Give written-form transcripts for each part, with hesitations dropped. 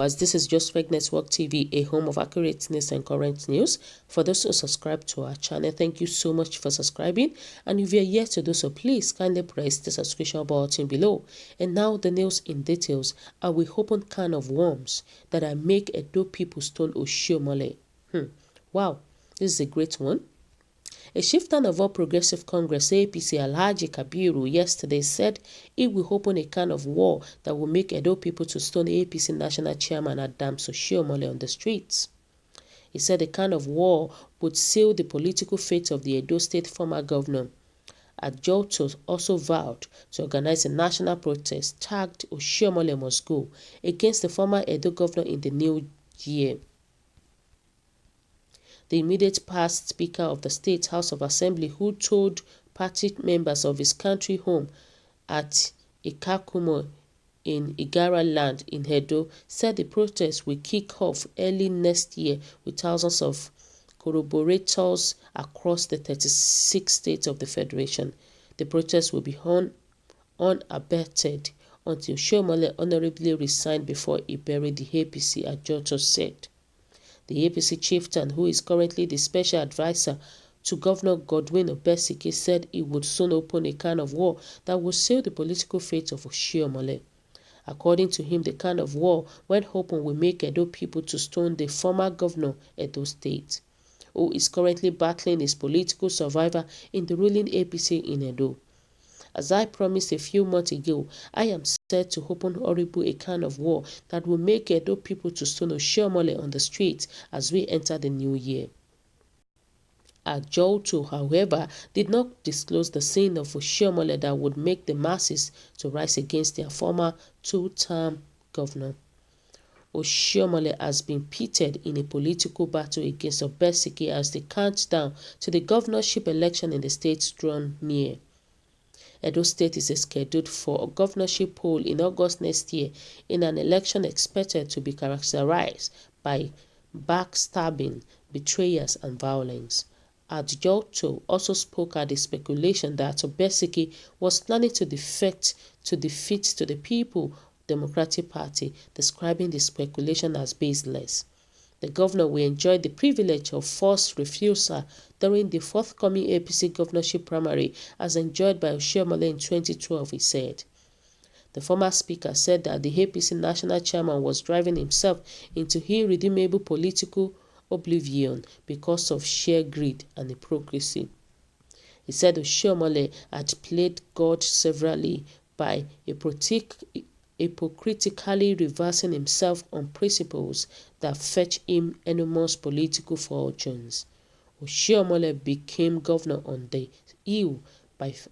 viewers, this is Just Fake Network TV, a home of accurate news and current news. For those who subscribe to our channel, thank you so much for subscribing. And if you're yet to do so, please kindly press the subscription button below. And now the news in details. I will open can of worms that I make Edo people stone OSHIOMOLE. Wow, this is a great one. A chieftain of All Progressive Congress APC Alhaji Kabiru yesterday said he will open a can of war that will make Edo people to stone APC National Chairman Adams OSHIOMOLE on the streets. He said a can of war would seal the political fate of the Edo State former governor. ADJ0T0 also vowed to organize a national protest tagged OSHIOMOLE must go against the former Edo governor in the new year. The immediate past Speaker of the State House of Assembly, who told party members of his country home at Ikakumo in Igara land in Edo, said the protest will kick off early next year with thousands of corroborators across the 36 states of the Federation. The protest will be unabated until OSHIOMOLE honorably resigned before he buried the APC, ADJ0T0 said. The APC chieftain, who is currently the special advisor to Governor Godwin Obeseki, said he would soon open a can of war that will seal the political fate of OSHIOMOLE. According to him, the can of war, when open, will make Edo people to stone the former governor Edo State, who is currently battling his political survival in the ruling APC in Edo. As I promised a few months ago, I am set to open horrible a can of war that will make Edo people to stone OSHIOMOLE on the streets as we enter the new year. ADJ0T0, however, did not disclose the sin of OSHIOMOLE that would make the masses to rise against their former two-term governor. OSHIOMOLE has been pitted in a political battle against Obeseki as the countdown to the governorship election in the state drawn near. Edo State is scheduled for a governorship poll in August next year in an election expected to be characterized by backstabbing, betrayals, and violence. ADJ0T0 also spoke at the speculation that Obeseki was planning to defect to the People Democratic Party, describing the speculation as baseless. The governor will enjoy the privilege of forced refusal during the forthcoming APC governorship primary as enjoyed by OSHIOMOLE in 2012, he said. The former speaker said that the APC national chairman was driving himself into irredeemable political oblivion because of sheer greed and hypocrisy. He said OSHIOMOLE had played God severally by hypocritically reversing himself on principles that fetch him enormous political fortunes. OSHIOMOLE became governor on the eve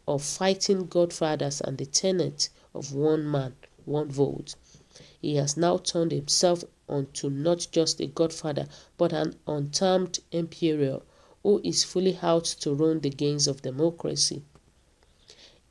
of fighting godfathers and the tenet of one man, one vote. He has now turned himself onto not just a godfather but an untamed emperor who is fully out to ruin the gains of democracy.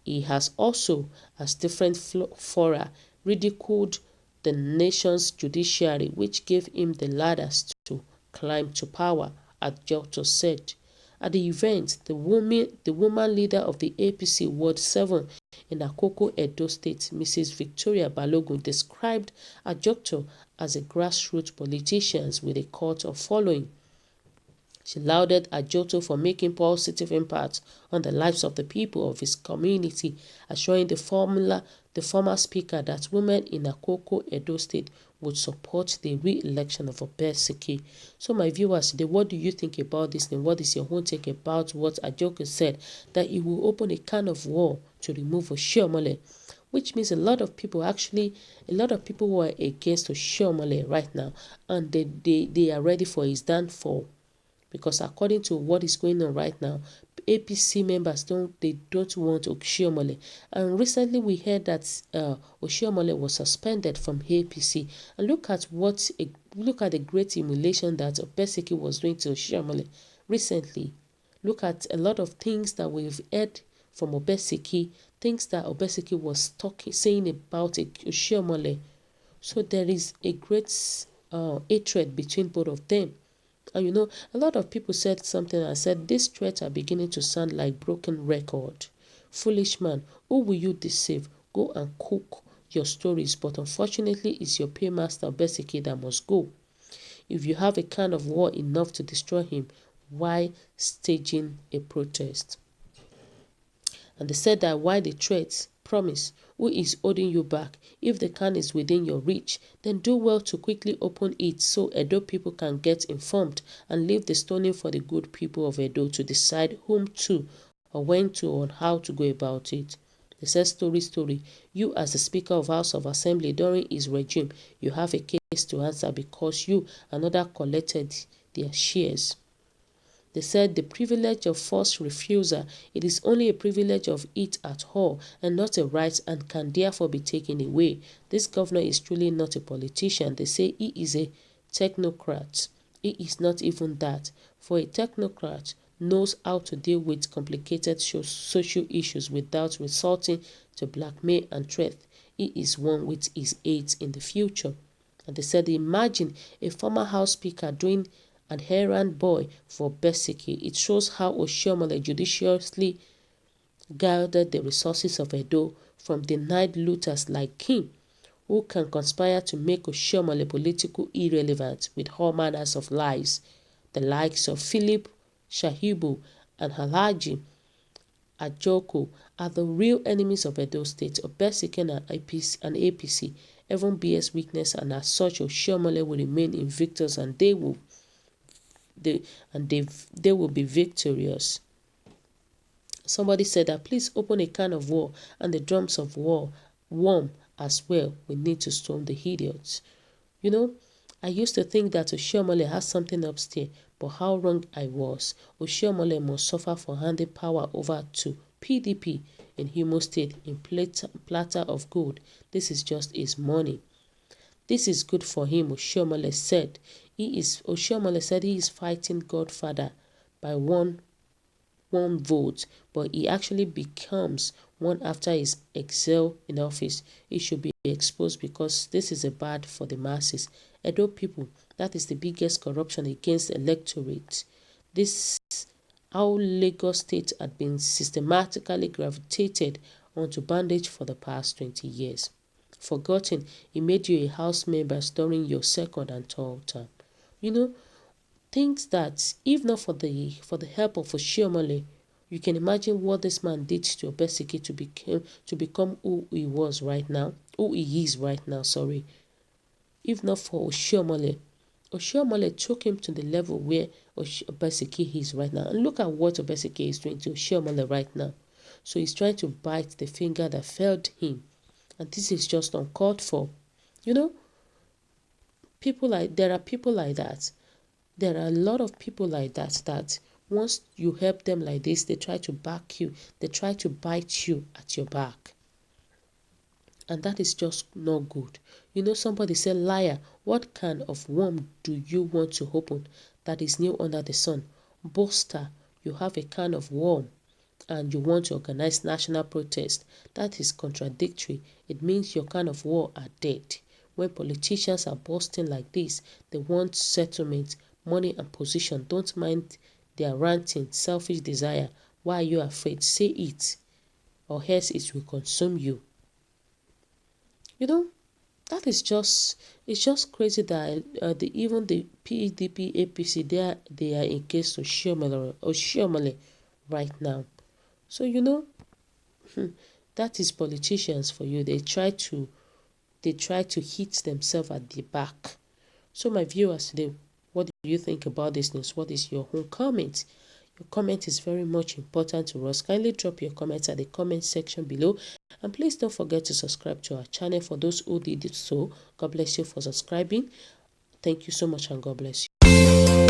He has also, as different fora, ridiculed the nation's judiciary, which gave him the ladders to climb to power, ADJ0T0 said. At the event, the woman leader of the APC Ward 7 in Akoko, Edo State, Mrs. Victoria Balogun, described ADJ0T0 as a grassroots politician with a cult of following. She lauded ADJ0T0 for making positive impact on the lives of the people of his community, assuring the former speaker that women in Akoko, Edo State would support the re-election of Obeseki. So my viewers today, what do you think about this thing? What is your own take about what ADJ0T0 said, that he will open a can of war to remove OSHIOMOLE? Which means a lot of people who are against OSHIOMOLE right now, and they are ready for his downfall. Because according to what is going on right now, APC members don't want OSHIOMOLE. And recently we heard that OSHIOMOLE was suspended from APC. And look at the great humiliation that Obeseki was doing to OSHIOMOLE recently. Look at a lot of things that we've heard from Obeseki, things that Obeseki was saying about OSHIOMOLE. So there is a great hatred between both of them. And you know, a lot of people said something and said, these threats are beginning to sound like broken record. Foolish man, who will you deceive? Go and cook your stories, but unfortunately it's your paymaster Obeseke that must go. If you have a can of war enough to destroy him, why staging a protest? And they said that why the threats, promise, who is holding you back? If the can is within your reach, then do well to quickly open it so Edo people can get informed and leave the stoning for the good people of Edo to decide whom to or when to or how to go about it. They said story. You as the Speaker of House of Assembly during his regime, you have a case to answer because you and others collected their shares. They said the privilege of forced refusal, it is only a privilege of it at all and not a right and can therefore be taken away. This governor is truly not a politician. They say he is a technocrat. He is not even that. For a technocrat knows how to deal with complicated social issues without resorting to blackmail and threat. He is one with his aides in the future. And they said, imagine a former House Speaker doing an errand boy for Obeseke. It shows how OSHIOMOLE judiciously gathered the resources of Edo from denied looters like him, who can conspire to make OSHIOMOLE political irrelevant with all manners of lies. The likes of Philip Shahibu and Alhaji Ajoko are the real enemies of Edo State. Obeseke and APC even bears weakness, and as such OSHIOMOLE will remain invictus and they will be victorious. Somebody said that please open a can of war and the drums of war warm as well. We need to storm the idiots. You know, I used to think that OSHIOMOLE has something upstairs, but how wrong I was. OSHIOMOLE must suffer for handing power over to PDP in Imo State in platter of gold. This is just his money. This is good for him, OSHIOMOLE said. OSHIOMOLE said he is fighting Godfather by one vote, but he actually becomes one after his exile in office. He should be exposed because this is a bad for the masses. Edo people, that is the biggest corruption against the electorate. This how Lagos State had been systematically gravitated onto bandage for the past 20 years. Forgotten, he made you a house member during your second and third term. You know, things that if not for the help of OSHIOMOLE, you can imagine what this man did to Obeseke to become who he is right now. If not for OSHIOMOLE took him to the level where Obeseke is right now. And look at what Obeseke is doing to OSHIOMOLE right now. So he's trying to bite the finger that failed him. And this is just uncalled for. You know, there are people like that. There are a lot of people like that once you help them like this, they try to back you. They try to bite you at your back. And that is just not good. You know, somebody said, liar, what kind of worm do you want to open that is new under the sun? Boaster, you have a can of worm and you want to organize national protest. That is contradictory. It means your kind of war are dead. When politicians are boasting like this, they want settlement, money and position. Don't mind their ranting, selfish desire. Why are you afraid? Say it, or else it will consume you. You know, that is it's just crazy that even the PDP, APC, they are in case of OSHIOMOLE right now. So, you know, that is politicians for you. They try to hit themselves at the back. So my viewers today, what do you think about this news? What is your own comment? Your comment is very much important to us. Kindly drop your comments at the comment section below. And please don't forget to subscribe to our channel for those who did it so. God bless you for subscribing. Thank you so much and God bless you.